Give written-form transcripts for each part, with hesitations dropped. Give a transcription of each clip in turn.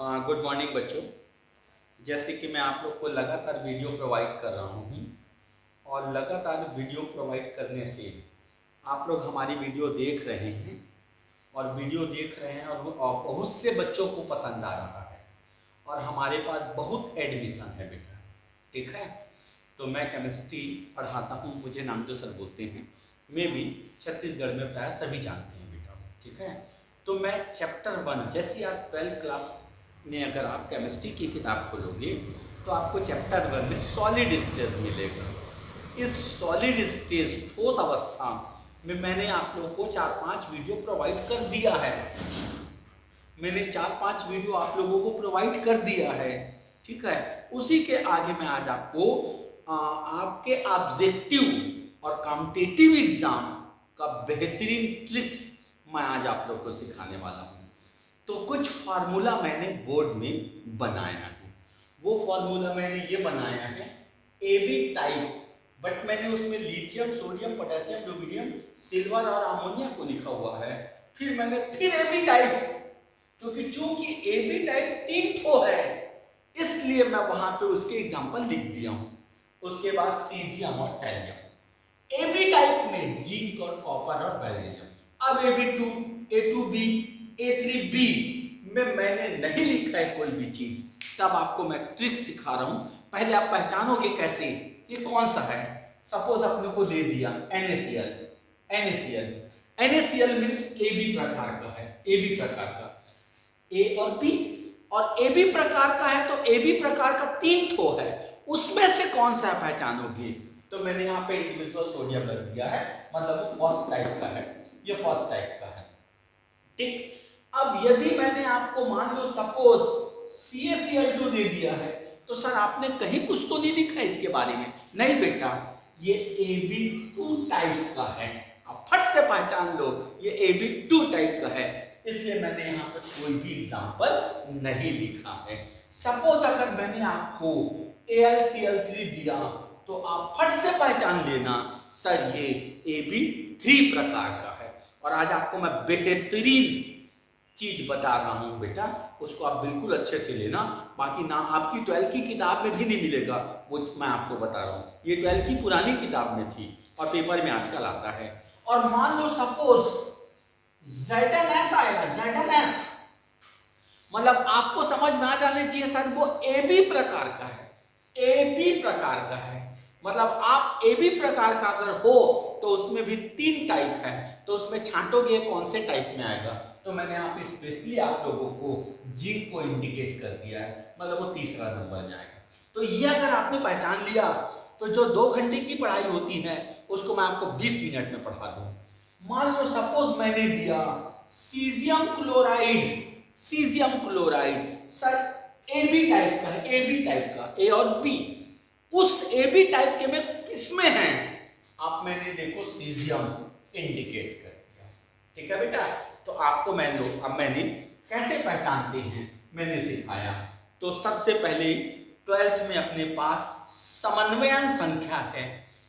Good morning बच्चों। जैसे कि मैं आप लोग को लगातार वीडियो प्रोवाइड कर रहा हूँ और लगातार वीडियो प्रोवाइड करने से आप लोग हमारी वीडियो देख रहे हैं और वीडियो देख रहे हैं और बहुत से बच्चों को पसंद आ रहा है और हमारे पास बहुत एडमिशन है बेटा। ठीक है, तो मैं केमिस्ट्री पढ़ाता हूँ, मुझे नामदेव सर बोलते हैं। मैं भी छत्तीसगढ़ में प्राय सभी जानते हैं बेटा। ठीक है, तो मैं चैप्टर 1, जैसे आप 12th क्लास में अगर आप केमिस्ट्री की किताब खोलोगे तो आपको चैप्टर 1 में सॉलिड स्टेज मिलेगा। इस सॉलिड स्टेज ठोस अवस्था में मैंने आप लोगों को 4-5 वीडियो प्रोवाइड कर दिया है। मैंने 4-5 वीडियो आप लोगों को प्रोवाइड कर दिया है। ठीक है, उसी के आगे मैं आज आपको आपके ऑब्जेक्टिव और कॉम्पिटिटिव एग्जाम का बेहतरीन ट्रिक्स मैं आज आप लोगों को सिखाने वाला हूँ। तो कुछ फार्मूला मैंने बोर्ड में बनाया है। वो फार्मूला मैंने ये बनाया है AB टाइप, बट मैंने उसमें lithium, sodium, potassium, rubidium, silver और अमोनिया को लिखा हुआ है। फिर मैंने AB टाइप, क्योंकि चूंकि AB टाइप 3 ठो है इसलिए मैं वहां पे उसके एग्जांपल लिख दिया हूं। उसके बाद सीजियम और टैलियम। AB टाइप में जिंक और कॉपर और बेरिलियम। अब AB2, A2B, A3B में मैंने नहीं लिखा है कोई भी चीज, तब आपको मैं ट्रिक सिखा रहा हूं। पहले आप पहचानोगे कैसे ये कौन सा है। सपोज अपने को दे दिया NaCl। NaCl मीन्स AB प्रकार का है, AB प्रकार का, A और B, और AB प्रकार का है तो AB प्रकार का 3 ठो है, उसमें से कौन सा पहचानोगे। तो मैंने यहाँ पे इंडिविजुअल सोडियम रख दिया है, मतलब वो फर्स्ट टाइप का है, ये फर्स्ट टाइप का है। ठीक, अब यदि मैंने आपको मान लो सपोज CaCl2 दे दिया है तो सर आपने कहीं कुछ तो नहीं लिखा है इसके बारे में। नहीं बेटा, ये AB2 टाइप का है, आप फट से पहचान लो ये AB2 टाइप का है, इसलिए मैंने यहाँ पर कोई भी एग्जांपल नहीं लिखा है। सपोज अगर मैंने आपको AlCl3 दिया तो आप फट से पहचान लेना सर ये AB3 प्रकार का है। और आज आपको मैं बेहतरीन चीज बता रहा हूं बेटा, उसको आप बिल्कुल अच्छे से लेना। बाकी ना आपकी 12th की किताब में भी नहीं मिलेगा, वो मैं आपको बता रहा हूं। ये 12th की पुरानी किताब में थी और पेपर में आजकल आता है। और मान लो सपोज ZnS आएगा, ZnS मतलब आपको समझ में आ जाना चाहिए सर वो AB प्रकार का है, AB प्रकार का है। मतलब आप AB प्रकार का अगर हो तो उसमें भी 3 टाइप है, तो उसमें छांटोगे कौन से टाइप में आएगा। तो मैंने यहाँ पे स्पेशली आप लोगों को जिंक को इंडिकेट कर दिया है, मतलब वो तीसरा नंबर में आएगा। तो ये अगर आपने पहचान लिया तो जो 2 घंटे की पढ़ाई होती है उसको मैं आपको 20 मिनट में पढ़ा दूं। मान लो सपोज मैंने दिया caesium chloride, caesium chloride sir AB type का है, AB टाइप का, A और B। उस AB टाइप के में किसमें है, आप मैंने देखो सीजियम इंडिकेट कर दिया। ठीक है बेटा, तो आपको मैं लो अब मैंने कैसे पहचानते हैं मैंने सिखाया। तो सबसे पहले 12th में अपने पास समन्वयन संख्या है,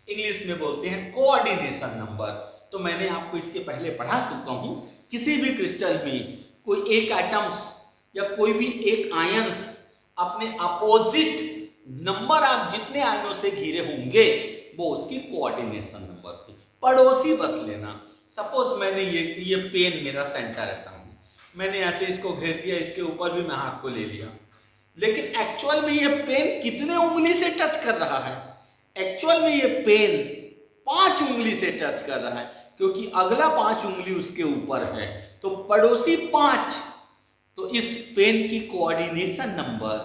इंग्लिश में बोलते हैं कोऑर्डिनेशन नंबर। तो मैंने आपको इसके पहले पढ़ा चुका हूं, किसी भी क्रिस्टल में कोई एक एटम्स या कोई भी एक आयंस अपने अपोजिट नंबर आप जितने आयनों से घिरे होंगे वो उसकी कोऑर्डिनेशन नंबर थी। पड़ोसी बस लेना। सपोज मैंने ये पेन मेरा सेंटर एटम, मैंने ऐसे इसको घेर दिया, इसके ऊपर भी मैं हाथ को ले लिया, लेकिन एक्चुअल में ये पेन कितने उंगली से टच कर रहा है। एक्चुअल में ये पेन 5 उंगली से टच कर रहा है, क्योंकि अगला 5 उंगली उसके ऊपर है, तो पड़ोसी 5, तो इस पेन की कोऑर्डिनेशन नंबर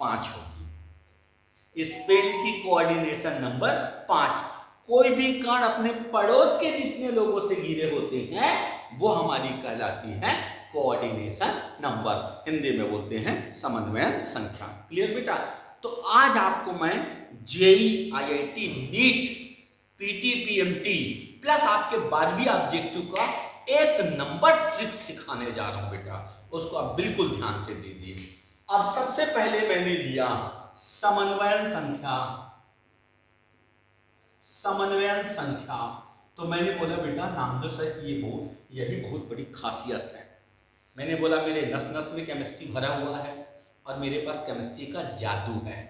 5 होगी। इस पेन की कोऑर्डिनेशन नंबर 5। कोई भी कण अपने पड़ोस के जितने लोगों से घिरे होते हैं वो हमारी कहलाती है कोऑर्डिनेशन नंबर, हिंदी में बोलते हैं समन्वयन संख्या। क्लियर बेटा। तो आज आपको मैं JEE, IIT, NEET, PT, PMT plus आपके 12वीं ऑब्जेक्टिव का 1 नंबर ट्रिक सिखाने जा रहा हूं बेटा, उसको आप बिल्कुल ध्यान से दीजिए। अब सबसे पहले मैंने लिया समन्वयन संख्या, समन्वयन संख्या। तो मैंने बोला बेटा नामदेव सर की यही बहुत बड़ी खासियत है। मैंने बोला मेरे नस नस में केमिस्ट्री भरा हुआ है, और मेरे पास केमिस्ट्री का जादू है।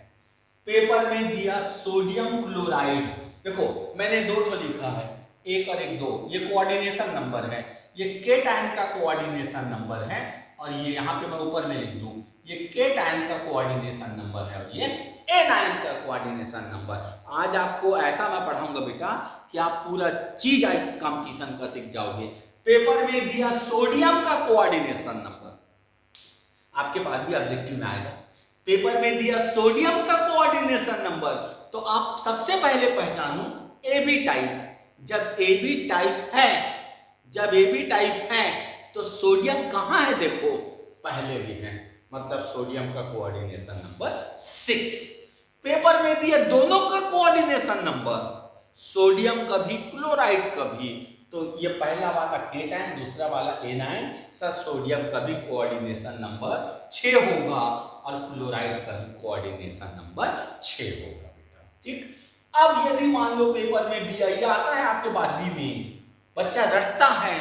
पेपर में दिया सोडियम क्लोराइड, देखो मैंने 2 ठो लिखा है, 1 और 1 2, ये कोऑर्डिनेशन नंबर है, ये केटायन का कोऑर्डिनेशन नंबर है, और ये यहाँ पे मैं ऊपर में लिख दूं, ये केटायन का कोऑर्डिनेशन नंबर है, और ये एनायन का कोऑर्डिनेशन नंबर। आज आपको ऐसा मैं पढ़ाऊंगा बेटा कि आप पूरा चीज आज कंपटीशन का सीख जाओगे। पेपर में दिया सोडियम का कोऑर्डिनेशन नंबर, आपके पास भी ऑब्जेक्टिव में आएगा। पेपर में दिया सोडियम का कोऑर्डिनेशन नंबर, तो आप सबसे पहले पहचानो AB टाइप। जब AB टाइप है, जब AB टाइप है तो सोडियम कहां है, देखो पहले भी है, मतलब सोडियम का कोऑर्डिनेशन नंबर 6। पेपर में दिया दोनों का कोऑर्डिनेशन नंबर, सोडियम कभी क्लोराइड कभी, तो ये पहला वाला केटायन, दूसरा वाला एनायन, सर सोडियम का भी कोऑर्डिनेशन नंबर 6 होगा और क्लोराइड का भी कोऑर्डिनेशन नंबर 6 होगा बेटा, ठीक। अब यदि मान लो पेपर में दिया, ये आता है आपके 12वीं में, बच्चा रटता है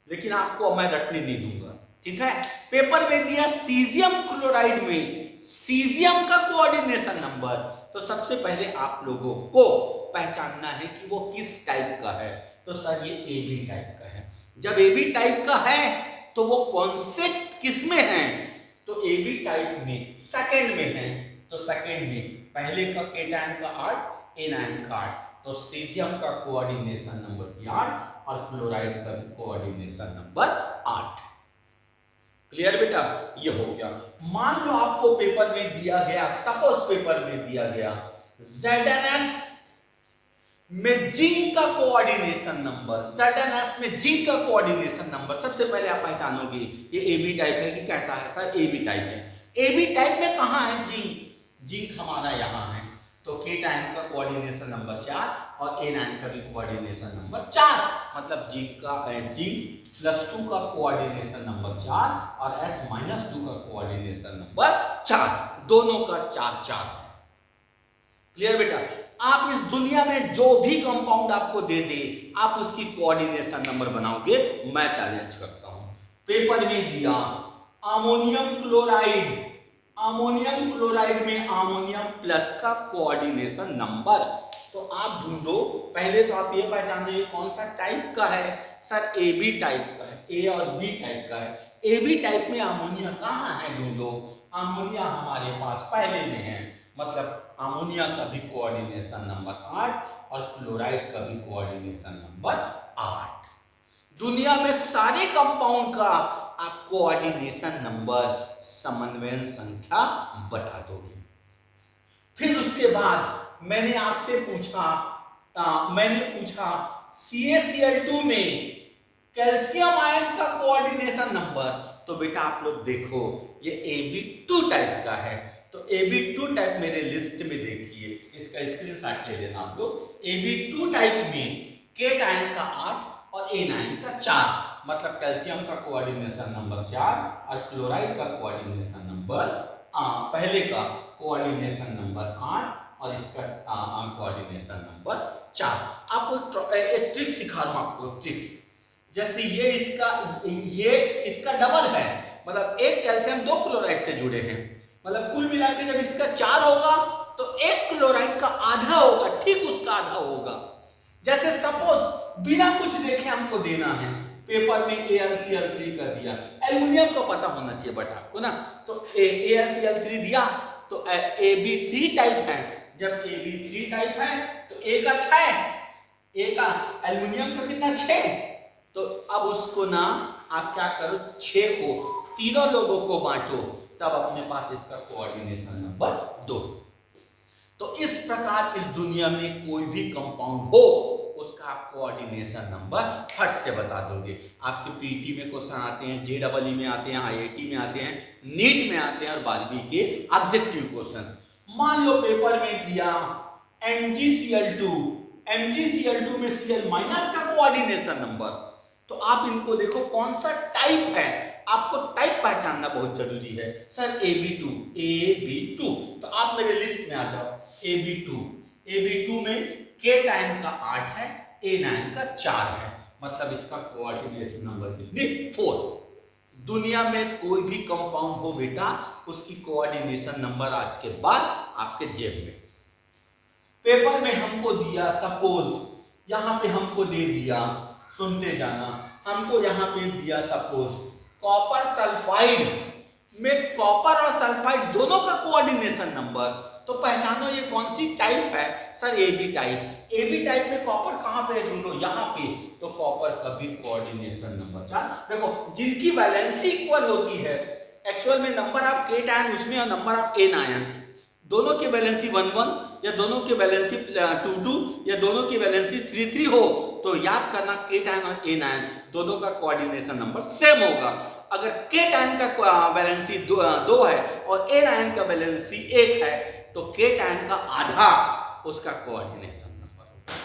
लेकिन आपको मैं रटने नहीं दूंगा, ठीक है। पेपर में दिया सीजियम क्लोराइड में सीजियम का कोऑर्डिनेशन नंबर, तो सबसे पहले आप लोगों को पहचानना है कि वो किस टाइप का है, तो सर ये AB टाइप का है। जब AB टाइप का है तो वो कौन से किस में है, तो AB टाइप में सेकंड में है, तो सेकंड में पहले का केटायन का 8, एनायन का 8, तो सीजियम का कोऑर्डिनेशन नंबर भी 8 और क्लोराइड का भी कोऑर्डिनेशन नंबर 8। क्लियर बेटा, ये हो गया। मान लो आपको पेपर में दिया गया, सपोज पेपर में दिया गया ZnS में जिंक का कोऑर्डिनेशन नंबर, ZnS में जिंक का कोऑर्डिनेशन नंबर, सबसे पहले आप पहचानोगे ये AB टाइप है कि कैसा है, सर AB टाइप है। AB टाइप में कहां है जिंक, जिंक हमारा यहां है, तो केटायन का कोऑर्डिनेशन नंबर 4 और एनायन का भी कोऑर्डिनेशन नंबर 4, मतलब जिंक +2 का कोऑर्डिनेशन नंबर 4 और S-2 का कोऑर्डिनेशन नंबर 4, दोनों का 4 क्लियर बेटा। आप इस दुनिया में जो भी कंपाउंड आपको दे दे, आप उसकी कोऑर्डिनेशन नंबर बनाओगे, मैं चैलेंज करता हूं। पेपर में दिया अमोनियम क्लोराइड, अमोनियम क्लोराइड में अमोनियम प्लस का कोऑर्डिनेशन नंबर, तो आप ढूंढो, पहले तो आप ये पहचान लीजिए कौन सा टाइप का है, सर AB टाइप का है, A और B टाइप का है। AB टाइप में अमोनिया कहां है, ढूंढो, अमोनिया हमारे पास पहले में है, मतलब अमोनिया का भी कोऑर्डिनेशन नंबर 8 और क्लोराइड का भी कोऑर्डिनेशन नंबर 8। दुनिया में सारे कंपाउंड का आप कोऑर्डिनेशन नंबर, समन्वय संख्या बता दोगे। फिर उसके बाद मैंने आपसे पूछा, CaCl2 में कैल्शियम आयन का कोऑर्डिनेशन नंबर, तो बेटा आप लोग देखो ये AB2 टाइप का है, तो AB2 टाइप मेरे लिस्ट में देखिए, इसका स्क्रीनशॉट ले लेना आप लोग। AB2 टाइप में केटायन का 8 और एनायन का 4, मतलब कैल्शियम का कोऑर्डिनेशन नंबर 4 और क्लोराइड का कोऑर्डिनेशन नंबर, पहले का कोऑर्डिनेशन नंबर 8 और इसका कोऑर्डिनेशन नंबर 4। आपको एक ट्रिक सिखा रहा हूं, आपको ट्रिक्स, जैसे ये इसका डबल है, मतलब एक कैल्शियम 2 क्लोराइड से जुड़े हैं, मतलब कुल मिलाकर जब इसका 4 होगा तो एक क्लोराइड का आधा होगा, ठीक उसका आधा होगा। जैसे सपोज बिना कुछ देखे हमको देना है, पेपर में AlCl3 कर दिया, एल्युमिनियम का पता होना चाहिए बट आपको ना, तो AlCl3 दिया तो AB3 टाइप है, जब AB3 टाइप है तो A का 6, A का एल्युमिनियम का कितना 6, तो अब उसको ना आप क्या करो, 6 को तीनों लोगों को बांटो, तब अपने पास इसका कोऑर्डिनेशन नंबर 2। तो इस प्रकार इस दुनिया में कोई भी कंपाउंड हो उसका आप कोऑर्डिनेशन नंबर फट से बता दोगे। आपके पीटी में क्वेश्चन आते हैं, JEE में आते हैं, IIT में आते हैं, नीट में आते हैं और 12वीं के ऑब्जेक्टिव क्वेश्चन। मान लो पेपर में दिया MgCl2, MgCl2 में Cl- का कोऑर्डिनेशन नंबर, तो आप इनको देखो कौन सा टाइप है, आपको टाइप पहचानना बहुत जरूरी है। सर AB2, तो आप मेरे लिस्ट में आ जाओ, AB2 में केटायन का 8 है, एनायन का 4 है, मतलब इसका कोऑर्डिनेशन नंबर कितनी 4। दुनिया में कोई भी कंपाउंड हो बेटा, उसकी कोऑर्डिनेशन नंबर आज के बाद आपके जेब में। पेपर में हमको दिया, सपोज यहां पे हमको दे दिया, सुनते जाना, हमको यहां पे दिया सपोज कॉपर सल्फाइड में कॉपर और सल्फाइड दोनों का कोऑर्डिनेशन नंबर, तो पहचानो ये कौन सी टाइप है sir, A B type. A B type में कॉपर कहां पे है ढूंढो, यहां पे, तो कॉपर का भी कोऑर्डिनेशन नंबर 4। देखो जिनकी वैलेंसी इक्वल होती है, एक्चुअल में नंबर ऑफ केट आयन उसमें और नंबर ऑफ एन आयन, दोनों की वैलेंसी 1 1 या दोनों की वैलेंसी 2 2 या दोनों की वैलेंसी 3 3 हो, तो याद करना केट आयन और एन आयन दोनों का कोऑर्डिनेशन नंबर सेम होगा। अगर केट आयन का वैलेंसी 2 है और एन आयन का वैलेंसी 1 है, तो केट आयन का आधा उसका कोऑर्डिनेशन नंबर होगा।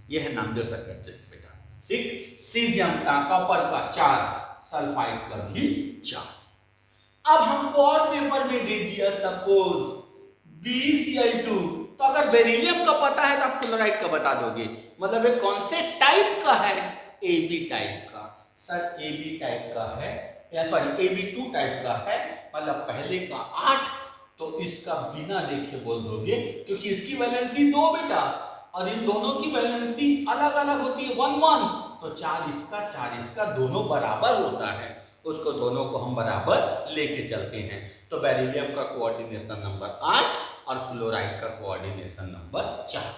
यह है नामदेव सर्किट ट्रिक्स बेटा, ठीक। सीजियम का, कॉपर का 4, सल्फाइड का भी 4। अब हमको और पेपर में दे दिया सपोज BeCl2, तो अगर बेरिलियम का पता है तो आप क्लोराइड का बता दोगे, मतलब ये कौन से टाइप का है, AB टाइप का। सर AB टाइप का है, या सॉरी AB2 टाइप का है, मतलब पहले का 8, तो इसका बिना देखे बोल दोगे, क्योंकि इसकी वैलेंसी 2 बेटा और इन दोनों की वैलेंसी अलग अलग होती है 1 1, तो 4 इसका दोनों बराबर होता है, उसको दोनों को हम बराबर लेके चलते हैं। तो बेरिलियम का कोऑर्डिनेशन नंबर 8 और क्लोराइड का कोऑर्डिनेशन नंबर 4।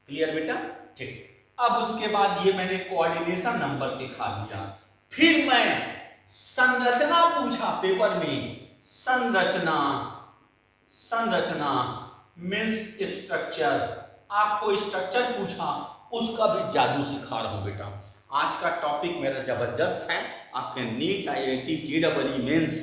क्लियर बेटा, ठीक। अब उसके बाद ये मैंने कोऑर्डिनेशन नंबर सिखा दिया, फिर मैं संरचना पूछा पेपर में, संरचना मीन्स स्ट्रक्चर, आपको स्ट्रक्चर पूछा, उसका भी जादू सिखा रहा हूं बेटा। आज का टॉपिक मेरा जबरदस्त है, आपके नीट, IIT, JEE मेंस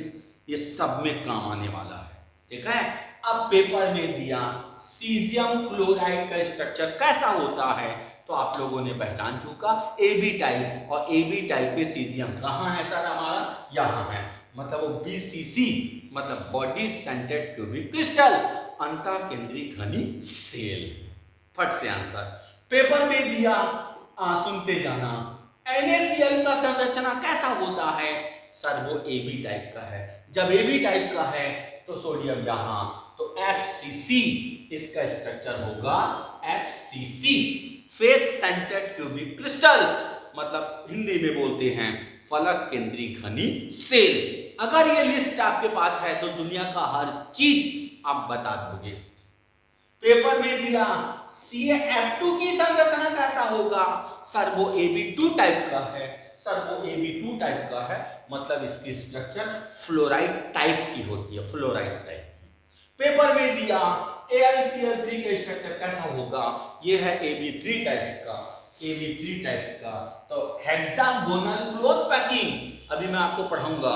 ये सब में काम आने वाला है, ठीक है। अब पेपर में दिया सीजियम क्लोराइड का स्ट्रक्चर कैसा होता है, तो आप लोगों ने पहचान चुका AB टाइप, और AB टाइप में सीजियम कहाँ है सर हमारा, यहाँ है, मतलब वो BCC, मतलब बॉडी सेंटर्ड क्यूबिक क्रिस्टल, अंतःकेंद्री घनी सेल। फट से आंसर। पेपर में दिया, सुनते जाना, NaCl का संरचना कैसा होता है, सर वो AB टाइप का है। जब AB टाइप का है तो सोडियम यहाँ, तो FCC इसका स्ट्रक्चर होगा, FCC face centred cubic crystal, मतलब हिंदी में बोलते हैं फलक केंद्री घनी सेल। अगर ये लिस्ट आपके पास है तो दुनिया का हर चीज आप बता दोगे। पेपर में दिया CaF2 की संरचना कैसा होगा, सर वो AB2 टाइप का है, सर वो AB2 टाइप का है, मतलब इसकी स्ट्रक्चर फ्लोराइड टाइप की होती है, फ्लोराइड टाइप की। पेपर में दिया AlCl3 का स्ट्रक्चर कैसा होगा, ये है AB3 टाइप्स का, AB3 टाइप्स का, तो हेक्सागोनल क्लोज पैकिंग, अभी मैं आपको पढ़ाऊंगा।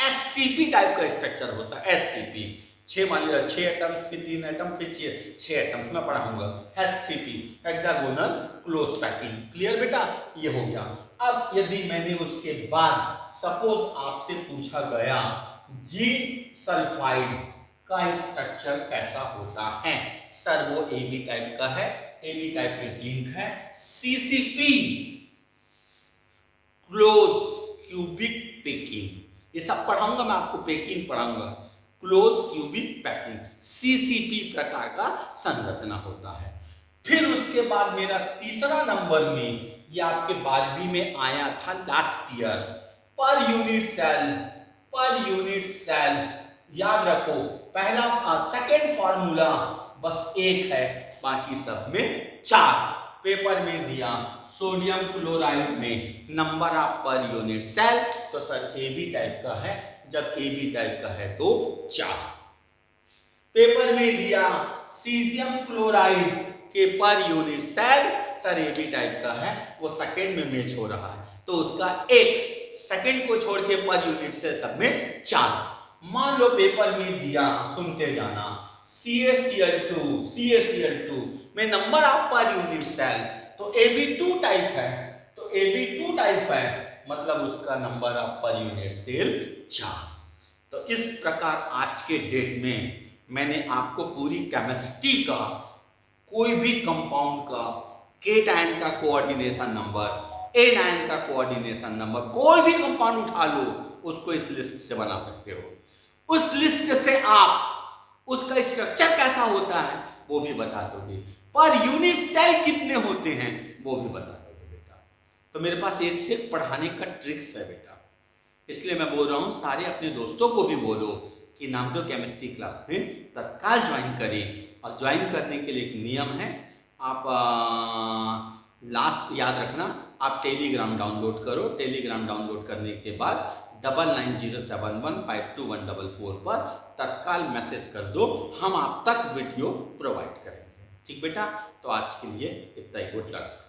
SCP टाइप का स्ट्रक्चर होता है, SCP 6 एटम्स, फिर 3 एटम, फिर 6 एटम्स में पढ़ाऊंगा, SCP hexagonal close packing. Clear बेटा, ये हो गया। अब यदि मैंने उसके बाद सपोज आपसे पूछा गया जिंक सल्फाइड का स्ट्रक्चर कैसा होता है, सर वो AB टाइप का है, AB टाइप में जिंक है, CCP क्लोज क्यूबिक पैकिंग, ये सब पढ़ाऊंगा मैं आपको, पैकिंग पढ़ाऊंगा, क्लोज क्यूबिक पैकिंग, CCP प्रकार का संरचना होता है। फिर उसके बाद मेरा तीसरा नंबर में, ये आपके 12वीं में आया था लास्ट ईयर, पर यूनिट सेल, याद रखो, पहला सेकेंड फॉर्मूला बस एक है, बाकी सब में 4। पेपर में दिया सोडियम क्लोराइड में number of per unit cell, तो सर AB टाइप का है, जब AB टाइप का है तो 4। पेपर में दिया सीजियम क्लोराइड के per unit cell, sir AB type का है, वो सेकेंड में मैच हो रहा है, तो उसका 1, सेकेंड को छोड़ के पर यूनिट सेल सब में 4। मान लो पेपर में दिया, सुनते जाना, CaCl2 में number of per unit cell, तो AB2 टाइप है, तो AB2 टाइप है, मतलब उसका number of per unit cell 4। तो इस प्रकार आज के डेट में मैंने आपको पूरी केमिस्ट्री का, कोई भी कंपाउंड का केट आयन का कोऑर्डिनेशन नंबर, A9 का कोऑर्डिनेशन नंबर, कोई भी कंपाउंड उठा लो उसको इस लिस्ट से बना सकते हो। उस लिस्ट से आप उसका स्ट्रक्चर कैसा होता है वो भी बता दोगे, पर यूनिट सेल कितने होते हैं वो भी बता दोगे बेटा। तो मेरे पास एक से एक पढ़ाने का ट्रिक्स है बेटा, इसलिए मैं बोल रहा हूँ सारे अपने दोस्तों को भी बोलो कि नामदेव केमिस्ट्री क्लास में तत्काल ज्वाइन करें। और ज्वाइन करने के लिए एक नियम है, आप लास्ट याद रखना, आप टेलीग्राम डाउनलोड करो। टेलीग्राम डाउनलोड करने के बाद 9907152144 पर तत्काल मैसेज कर दो, हम आप तक वीडियो प्रोवाइड करेंगे। ठीक बेटा, तो आज के लिए इतना ही, गुड लक।